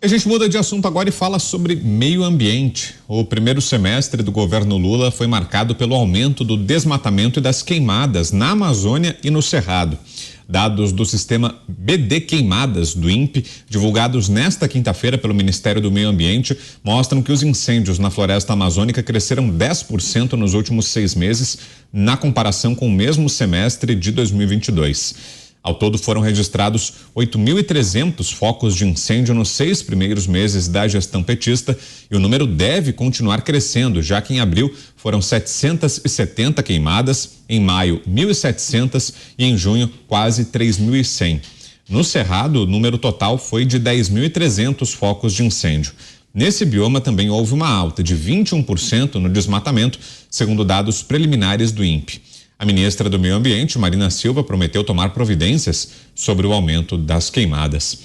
A gente muda de assunto agora e fala sobre meio ambiente. O primeiro semestre do governo Lula foi marcado pelo aumento do desmatamento e das queimadas na Amazônia e no Cerrado. Dados do sistema BD Queimadas do INPE, divulgados nesta quinta-feira pelo Ministério do Meio Ambiente, mostram que os incêndios na floresta amazônica cresceram 10% nos últimos 6 meses, na comparação com o mesmo semestre de 2022. Ao todo foram registrados 8.300 focos de incêndio nos 6 primeiros meses da gestão petista e o número deve continuar crescendo, já que em abril foram 770 queimadas, em maio 1.700 e em junho quase 3.100. No Cerrado, o número total foi de 10.300 focos de incêndio. Nesse bioma também houve uma alta de 21% no desmatamento, segundo dados preliminares do INPE. A ministra do Meio Ambiente, Marina Silva, prometeu tomar providências sobre o aumento das queimadas.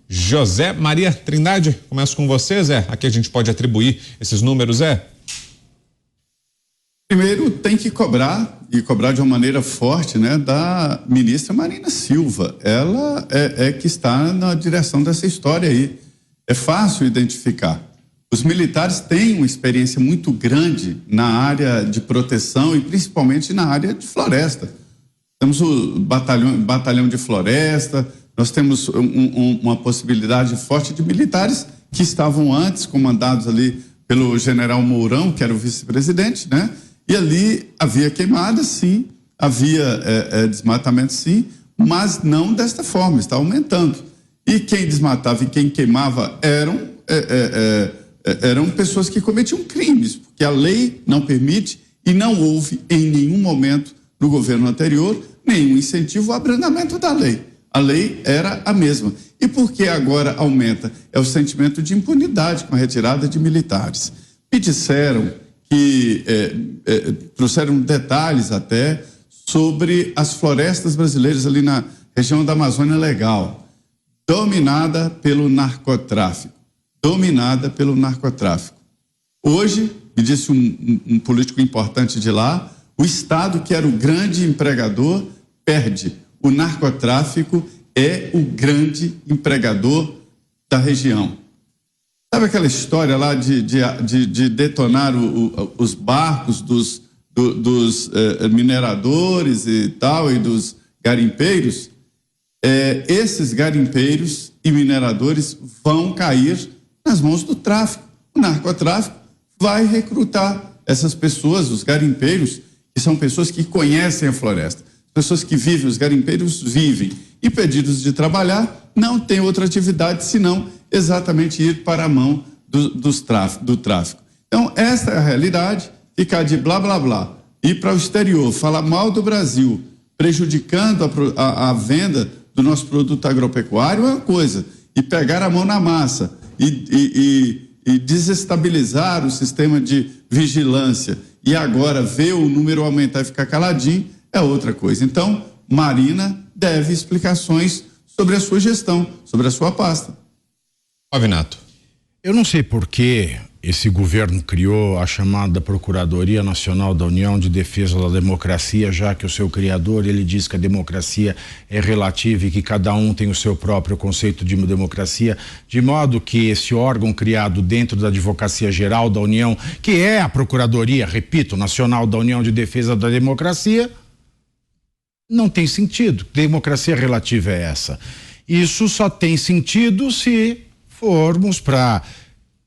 José Maria Trindade, começo com você, Zé. Aqui a gente pode atribuir esses números, Zé? Primeiro tem que cobrar, e cobrar de uma maneira forte, né, da ministra Marina Silva. Ela é que está na direção dessa história aí. É fácil identificar. Os militares têm uma experiência muito grande na área de proteção e principalmente na área de floresta. Temos o batalhão de floresta, nós temos uma possibilidade forte de militares que estavam antes comandados ali pelo general Mourão, que era o vice-presidente, né? E ali havia queimadas, sim, havia desmatamento, sim, mas não desta forma, está aumentando. E quem desmatava e quem queimava eram pessoas que cometiam crimes, porque a lei não permite e não houve em nenhum momento no governo anterior nenhum incentivo ao abrandamento da lei. A lei era a mesma. E por que agora aumenta? É o sentimento de impunidade com a retirada de militares. Me disseram que trouxeram detalhes até sobre as florestas brasileiras ali na região da Amazônia Legal, dominada pelo narcotráfico. Hoje, me disse um político importante de lá, o Estado, que era o grande empregador, perde. O narcotráfico é o grande empregador da região. Sabe aquela história lá de detonar os barcos dos mineradores e tal, e dos garimpeiros? Esses garimpeiros e mineradores vão cair nas mãos do tráfico. O narcotráfico vai recrutar essas pessoas, os garimpeiros, que são pessoas que conhecem a floresta. Pessoas que vivem, os garimpeiros vivem, impedidos de trabalhar, não têm outra atividade senão exatamente ir para a mão do tráfico. Então, essa é a realidade. Ficar de blá, blá, blá, ir para o exterior, falar mal do Brasil, prejudicando a venda do nosso produto agropecuário é uma coisa, e pegar a mão na massa e desestabilizar o sistema de vigilância e agora ver o número aumentar e ficar caladinho é outra coisa. Então, Marina deve explicações sobre a sua gestão, sobre a sua pasta. Avinato. Eu não sei por que esse governo criou a chamada Procuradoria Nacional da União de Defesa da Democracia, já que o seu criador, ele diz que a democracia é relativa e que cada um tem o seu próprio conceito de democracia, de modo que esse órgão criado dentro da Advocacia Geral da União, que é a Procuradoria, repito, Nacional da União de Defesa da Democracia, não tem sentido. Democracia relativa é essa. Isso só tem sentido se formos para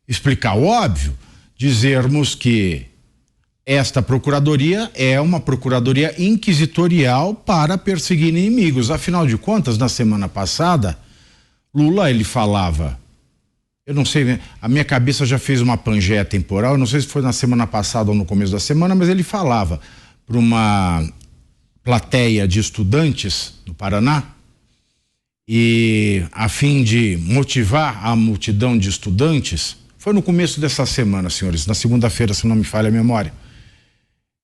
explicar o óbvio, dizermos que esta procuradoria é uma procuradoria inquisitorial para perseguir inimigos. Afinal de contas, na semana passada, Lula, ele falava, eu não sei, a minha cabeça já fez uma pangeia temporal, eu não sei se foi na semana passada ou no começo da semana, mas ele falava para uma plateia de estudantes do Paraná, e a fim de motivar a multidão de estudantes, foi no começo dessa semana, senhores, na segunda-feira, se não me falha a memória.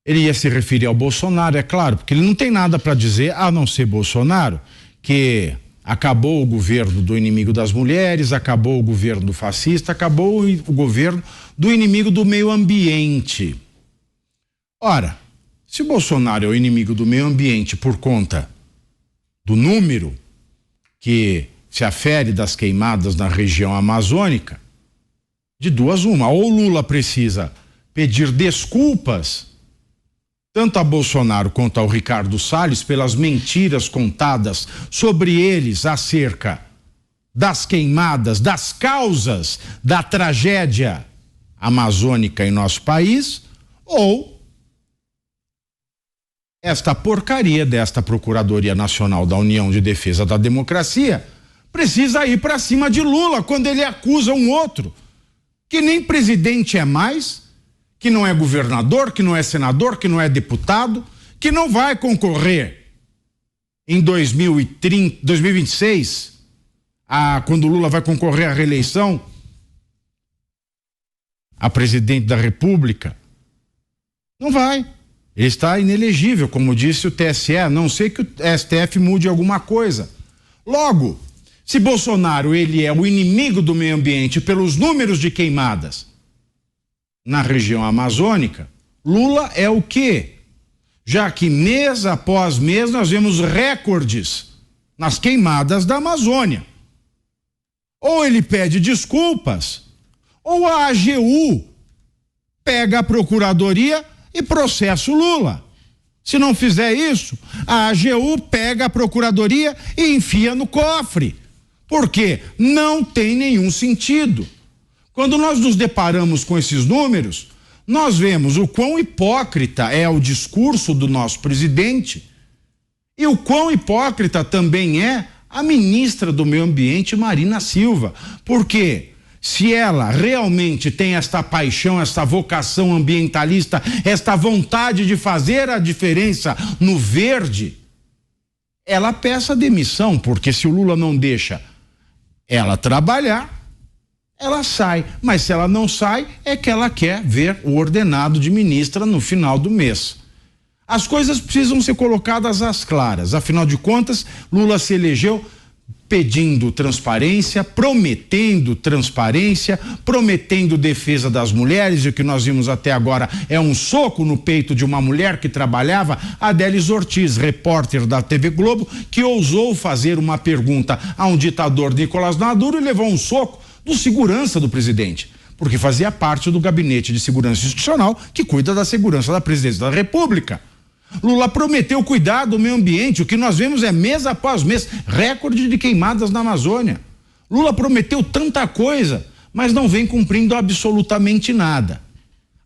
Ele ia se referir ao Bolsonaro, é claro, porque ele não tem nada para dizer, a não ser Bolsonaro, que acabou o governo do inimigo das mulheres, acabou o governo do fascista, acabou o governo do inimigo do meio ambiente. Ora, se o Bolsonaro é o inimigo do meio ambiente por conta do número que se afere das queimadas na região amazônica, de duas uma, ou Lula precisa pedir desculpas tanto a Bolsonaro quanto ao Ricardo Salles pelas mentiras contadas sobre eles acerca das queimadas, das causas da tragédia amazônica em nosso país, ou esta porcaria desta Procuradoria Nacional da União de Defesa da Democracia precisa ir para cima de Lula quando ele acusa um outro que nem presidente é mais, que não é governador, que não é senador, que não é deputado, que não vai concorrer em 2026, quando Lula vai concorrer à reeleição a presidente da República. Não vai. Ele está inelegível, como disse o TSE, a não ser que o STF mude alguma coisa. Logo, se Bolsonaro ele é o inimigo do meio ambiente pelos números de queimadas na região amazônica, Lula é o quê? Já que mês após mês nós vemos recordes nas queimadas da Amazônia. Ou ele pede desculpas, ou a AGU pega a procuradoria e processa o Lula. Se não fizer isso, a AGU pega a procuradoria e enfia no cofre. Porque não tem nenhum sentido. Quando nós nos deparamos com esses números, nós vemos o quão hipócrita é o discurso do nosso presidente e o quão hipócrita também é a ministra do Meio Ambiente, Marina Silva. Porque se ela realmente tem esta paixão, esta vocação ambientalista, esta vontade de fazer a diferença no verde, ela peça demissão, porque se o Lula não deixa ela trabalhar, ela sai. Mas se ela não sai, é que ela quer ver o ordenado de ministra no final do mês. As coisas precisam ser colocadas às claras. Afinal de contas, Lula se elegeu pedindo transparência, prometendo defesa das mulheres, e o que nós vimos até agora é um soco no peito de uma mulher que trabalhava, Adélis Ortiz, repórter da TV Globo, que ousou fazer uma pergunta a um ditador, Nicolás Maduro, e levou um soco do segurança do presidente, porque fazia parte do gabinete de segurança institucional que cuida da segurança da presidência da República. Lula prometeu cuidar do meio ambiente, o que nós vemos é mês após mês, recorde de queimadas na Amazônia. Lula prometeu tanta coisa, mas não vem cumprindo absolutamente nada.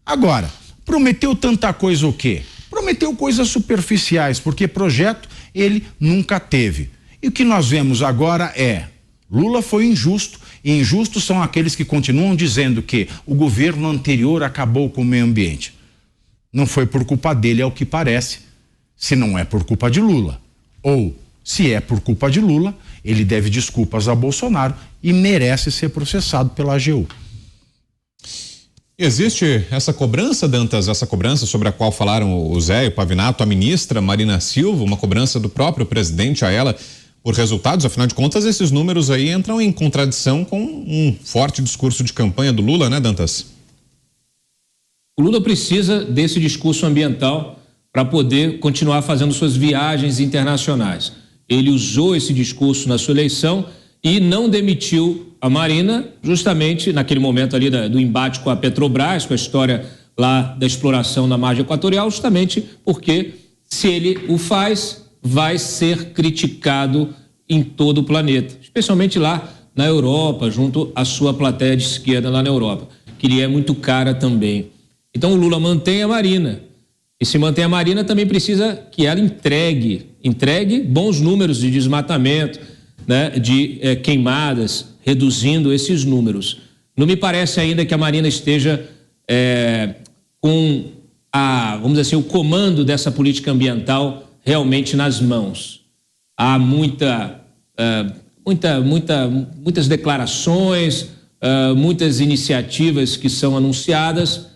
Agora, prometeu tanta coisa o quê? Prometeu coisas superficiais, porque projeto ele nunca teve. E o que nós vemos agora é, Lula foi injusto, e injustos são aqueles que continuam dizendo que o governo anterior acabou com o meio ambiente. Não foi por culpa dele, é o que parece, se não é por culpa de Lula. Ou, se é por culpa de Lula, ele deve desculpas a Bolsonaro e merece ser processado pela AGU. Existe essa cobrança, Dantas, essa cobrança sobre a qual falaram o Zé e o Pavinato, a ministra Marina Silva, uma cobrança do próprio presidente a ela por resultados? Afinal de contas, esses números aí entram em contradição com um forte discurso de campanha do Lula, né, Dantas? O Lula precisa desse discurso ambiental para poder continuar fazendo suas viagens internacionais. Ele usou esse discurso na sua eleição e não demitiu a Marina, justamente naquele momento ali do embate com a Petrobras, com a história lá da exploração na margem equatorial, justamente porque se ele o faz, vai ser criticado em todo o planeta, especialmente lá na Europa, junto à sua plateia de esquerda lá na Europa, que lhe é muito cara também. Então o Lula mantém a Marina, e se mantém a Marina também precisa que ela entregue bons números de desmatamento, né, de queimadas, reduzindo esses números. Não me parece ainda que a Marina esteja com vamos dizer assim, o comando dessa política ambiental realmente nas mãos. Há muitas declarações, muitas iniciativas que são anunciadas,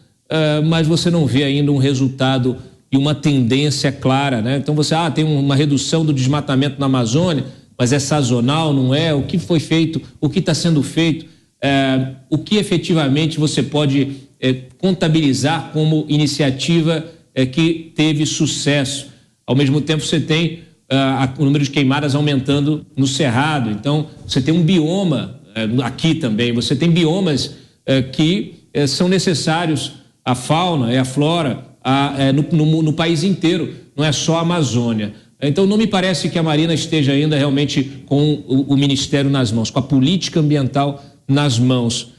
mas você não vê ainda um resultado e uma tendência clara, né? Então você tem uma redução do desmatamento na Amazônia, mas é sazonal, não é? O que foi feito, o que está sendo feito, o que efetivamente você pode contabilizar como iniciativa que teve sucesso. Ao mesmo tempo você tem o número de queimadas aumentando no Cerrado. Então, você tem um bioma, aqui também, você tem biomas que são necessários, a fauna e a flora no país inteiro, não é só a Amazônia. Então, não me parece que a Marina esteja ainda realmente com o Ministério nas mãos, com a política ambiental nas mãos.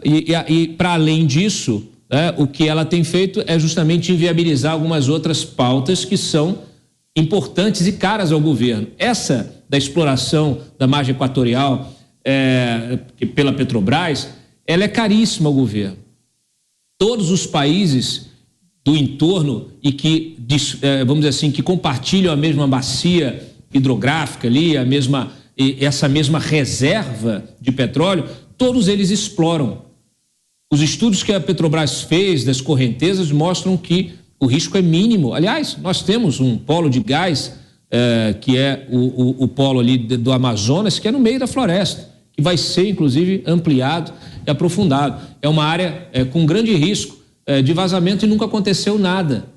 E para além disso, o que ela tem feito é justamente inviabilizar algumas outras pautas que são importantes e caras ao governo. Essa da exploração da margem equatorial pela Petrobras, ela é caríssima ao governo. Todos os países do entorno e que, vamos dizer assim, que compartilham a mesma bacia hidrográfica ali, essa mesma reserva de petróleo, todos eles exploram. Os estudos que a Petrobras fez das correntezas mostram que o risco é mínimo. Aliás, nós temos um polo de gás, que é o polo ali do Amazonas, que é no meio da floresta, que vai ser, inclusive, ampliado e aprofundado. É uma área com grande risco de vazamento e nunca aconteceu nada.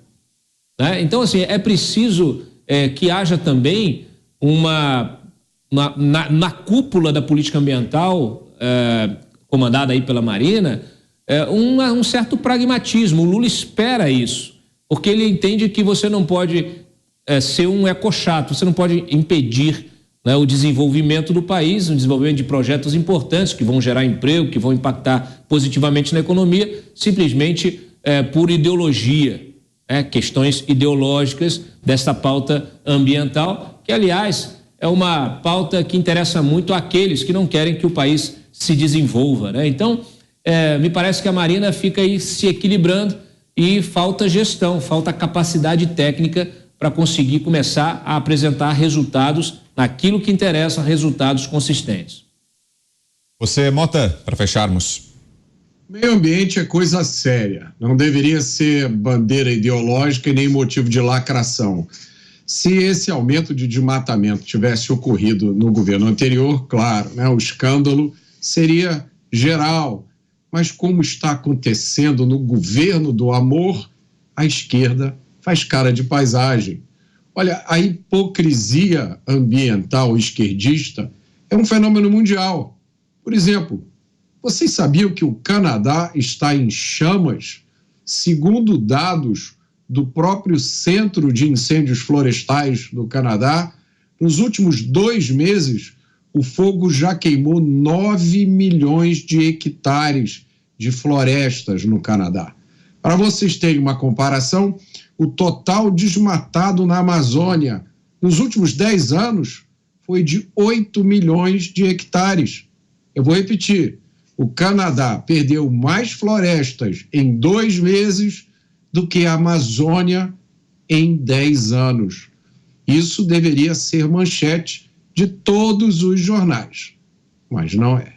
Né? Então, assim, é preciso que haja também na cúpula da política ambiental, comandada aí pela Marina, um certo pragmatismo. O Lula espera isso, porque ele entende que você não pode ser um ecochato, você não pode impedir, né, o desenvolvimento do país, o desenvolvimento de projetos importantes que vão gerar emprego, que vão impactar positivamente na economia, simplesmente por ideologia, questões ideológicas dessa pauta ambiental, que, aliás, é uma pauta que interessa muito àqueles que não querem que o país se desenvolva, né? Então, me parece que a Marina fica aí se equilibrando e falta gestão, falta capacidade técnica para conseguir começar a apresentar resultados naquilo que interessa, resultados consistentes. Você, Mota, para fecharmos. Meio ambiente é coisa séria, não deveria ser bandeira ideológica e nem motivo de lacração. Se esse aumento de desmatamento tivesse ocorrido no governo anterior, claro, né, o escândalo seria geral. Mas como está acontecendo no governo do amor, a esquerda faz cara de paisagem. Olha, a hipocrisia ambiental esquerdista é um fenômeno mundial. Por exemplo, vocês sabiam que o Canadá está em chamas? Segundo dados do próprio Centro de Incêndios Florestais do Canadá, nos últimos 2 meses, o fogo já queimou 9 milhões de hectares de florestas no Canadá. Para vocês terem uma comparação, o total desmatado na Amazônia nos últimos 10 anos foi de 8 milhões de hectares. Eu vou repetir, o Canadá perdeu mais florestas em 2 meses do que a Amazônia em 10 anos. Isso deveria ser manchete de todos os jornais, mas não é.